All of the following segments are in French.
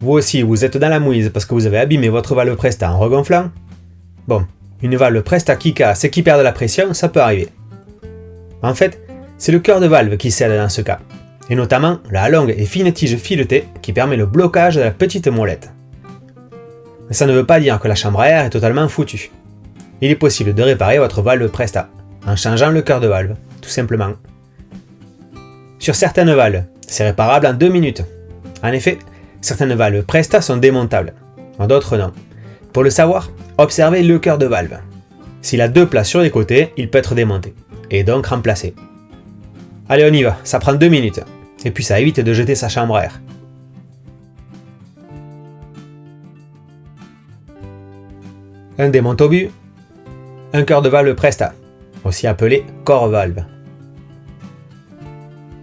Vous aussi, vous êtes dans la mouise parce que vous avez abîmé votre valve Presta en regonflant? Bon, une valve Presta qui casse et qui perd de la pression, ça peut arriver. En fait, c'est le cœur de valve qui cède dans ce cas, et notamment la longue et fine tige filetée qui permet le blocage de la petite molette. Mais ça ne veut pas dire que la chambre à air est totalement foutue. Il est possible de réparer votre valve Presta, en changeant le cœur de valve, tout simplement. Sur certaines valves, c'est réparable en 2 minutes. En effet, certaines valves Presta sont démontables, d'autres non. Pour le savoir, observez le cœur de valve. S'il a 2 places sur les côtés, il peut être démonté, et donc remplacé. Allez, on y va, ça prend 2 minutes, et puis ça évite de jeter sa chambre à air. Un démonte-obus, un cœur de valve Presta, aussi appelé corps valve.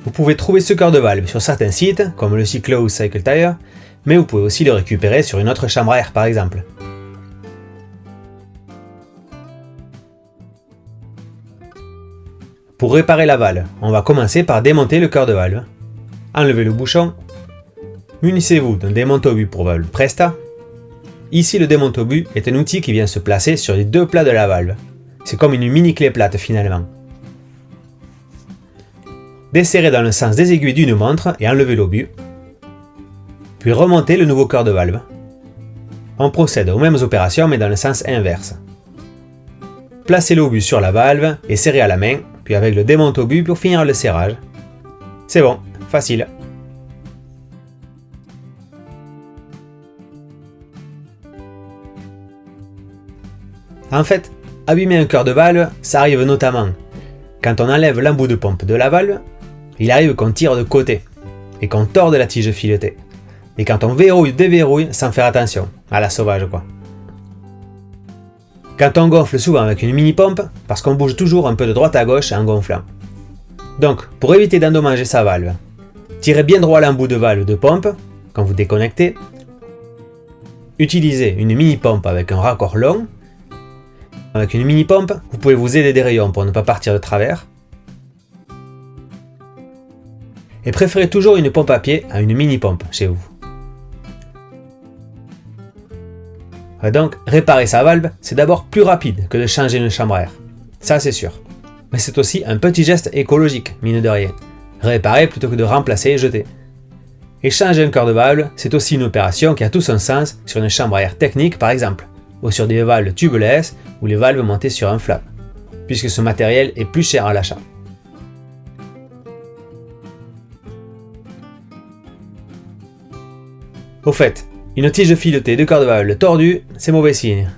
Vous pouvez trouver ce cœur de valve sur certains sites, comme le Cyclo ou Cycle Tire, mais vous pouvez aussi le récupérer sur une autre chambre à air par exemple. Pour réparer la valve, on va commencer par démonter le cœur de valve. Enlevez le bouchon. Munissez-vous d'un démonte-obus pour valve Presta. Ici, le démonte-obus est un outil qui vient se placer sur les 2 plats de la valve. C'est comme une mini clé plate finalement. Desserrez dans le sens des aiguilles d'une montre et enlevez l'obus. Puis remontez le nouveau cœur de valve. On procède aux mêmes opérations mais dans le sens inverse. Placez l'obus sur la valve et serrez à la main, puis avec le démonte-obus pour finir le serrage. C'est bon, facile. En fait, abîmer un cœur de valve, ça arrive notamment quand on enlève l'embout de pompe de la valve, il arrive qu'on tire de côté et qu'on torde la tige filetée. Et quand on verrouille, déverrouille sans faire attention, à la sauvage quoi. Quand on gonfle souvent avec une mini-pompe, parce qu'on bouge toujours un peu de droite à gauche en gonflant. Donc, pour éviter d'endommager sa valve, tirez bien droit l'embout de valve de pompe, quand vous déconnectez. Utilisez une mini-pompe avec un raccord long. Avec une mini-pompe, vous pouvez vous aider des rayons pour ne pas partir de travers. Et préférez toujours une pompe à pied à une mini-pompe chez vous. Et donc, réparer sa valve, c'est d'abord plus rapide que de changer une chambre à air. Ça, c'est sûr. Mais c'est aussi un petit geste écologique, mine de rien. Réparer plutôt que de remplacer et jeter. Et changer un cœur de valve, c'est aussi une opération qui a tout son sens sur une chambre à air technique par exemple, ou sur des valves tubeless ou les valves montées sur un flap, puisque ce matériel est plus cher à l'achat. Au fait, une tige filetée de cœur de valve tordue, c'est mauvais signe.